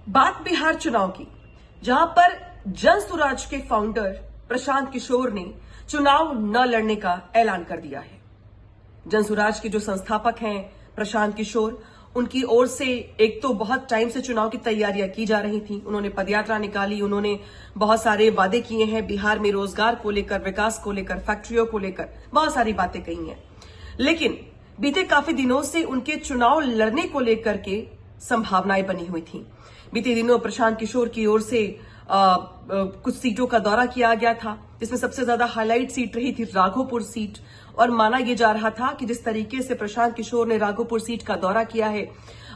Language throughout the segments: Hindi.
बात बिहार चुनाव की, जहां पर जन स्वराज के फाउंडर प्रशांत किशोर ने चुनाव न लड़ने का ऐलान कर दिया है। जन स्वराज के जो संस्थापक हैं प्रशांत किशोर, उनकी ओर से एक तो बहुत टाइम से चुनाव की तैयारियां की जा रही थी। उन्होंने पदयात्रा निकाली, उन्होंने बहुत सारे वादे किए हैं बिहार में रोजगार को लेकर, विकास को लेकर, फैक्ट्रियों को लेकर, बहुत सारी बातें कही हैं। लेकिन बीते काफी दिनों से उनके चुनाव लड़ने को लेकर के संभावनाएं बनी हुई थी। बीते दिनों प्रशांत किशोर की ओर से कुछ सीटों का दौरा किया गया था, जिसमें सबसे ज्यादा हाईलाइट सीट रही थी राघोपुर सीट। और माना यह जा रहा था कि जिस तरीके से प्रशांत किशोर ने राघोपुर सीट का दौरा किया है,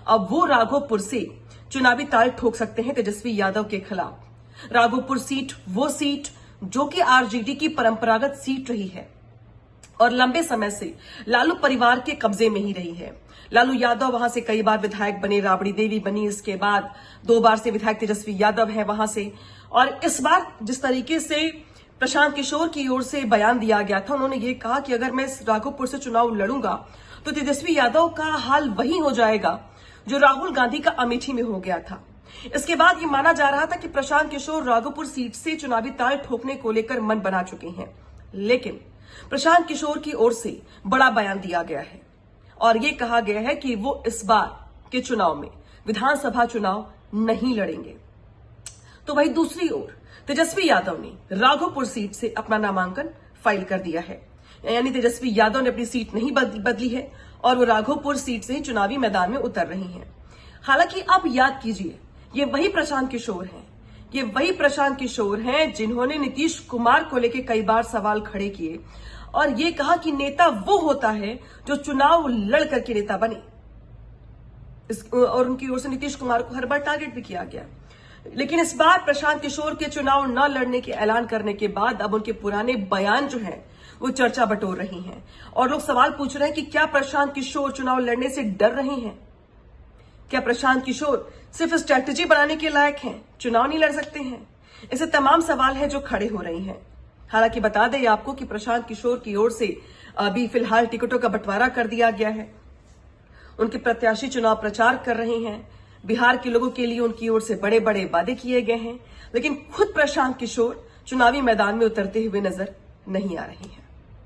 अब वो राघोपुर से चुनावी ताल ठोक सकते हैं तेजस्वी यादव के खिलाफ। राघोपुर सीट वो सीट जो कि आरजेडी की परंपरागत सीट रही है और लंबे समय से लालू परिवार के कब्जे में ही रही है। लालू यादव वहां से कई बार विधायक बने, राबड़ी देवी बनी, इसके बाद 2 बार से विधायक तेजस्वी यादव है वहां से। और इस बार जिस तरीके से प्रशांत किशोर की ओर से बयान दिया गया था, उन्होंने ये कहा कि अगर मैं राघोपुर से चुनाव लड़ूंगा तो तेजस्वी यादव का हाल वही हो जाएगा जो राहुल गांधी का अमेठी में हो गया था। इसके बाद ये माना जा रहा था कि प्रशांत किशोर राघोपुर सीट से चुनावी ताल ठोकने को लेकर मन बना चुके हैं। लेकिन प्रशांत किशोर की ओर से बड़ा बयान दिया गया है और यह कहा गया है कि वो इस बार के चुनाव में विधानसभा चुनाव नहीं लड़ेंगे। तो वही दूसरी ओर तेजस्वी यादव ने राघोपुर सीट से अपना नामांकन फाइल कर दिया है, यानी तेजस्वी यादव ने अपनी सीट नहीं बदली है और वो राघोपुर सीट से ही चुनावी मैदान में उतर रही हैं। हालांकि आप याद कीजिए, ये वही प्रशांत किशोर हैं जिन्होंने नीतीश कुमार को लेकर कई बार सवाल खड़े किए और ये कहा कि नेता वो होता है जो चुनाव लड़ करके नेता बने। और उनकी ओर से नीतीश कुमार को हर बार टारगेट भी किया गया। लेकिन इस बार प्रशांत किशोर के चुनाव न लड़ने के ऐलान करने के बाद अब उनके पुराने बयान जो हैं वो चर्चा बटोर रही हैं और लोग सवाल पूछ रहे हैं कि क्या प्रशांत किशोर चुनाव लड़ने से डर रहे हैं? क्या प्रशांत किशोर सिर्फ स्ट्रैटेजी बनाने के लायक हैं, चुनाव नहीं लड़ सकते हैं? ऐसे तमाम सवाल हैं जो खड़े हो रहे हैं। हालांकि बता दें आपको कि प्रशांत किशोर की ओर से अभी फिलहाल टिकटों का बंटवारा कर दिया गया है। उनके प्रत्याशी चुनाव प्रचार कर रहे हैं। बिहार के लोगों के लिए उनकी ओर से बड़े बड़े वादे किए गए हैं, लेकिन खुद प्रशांत किशोर चुनावी मैदान में उतरते हुए नजर नहीं आ रहे हैं।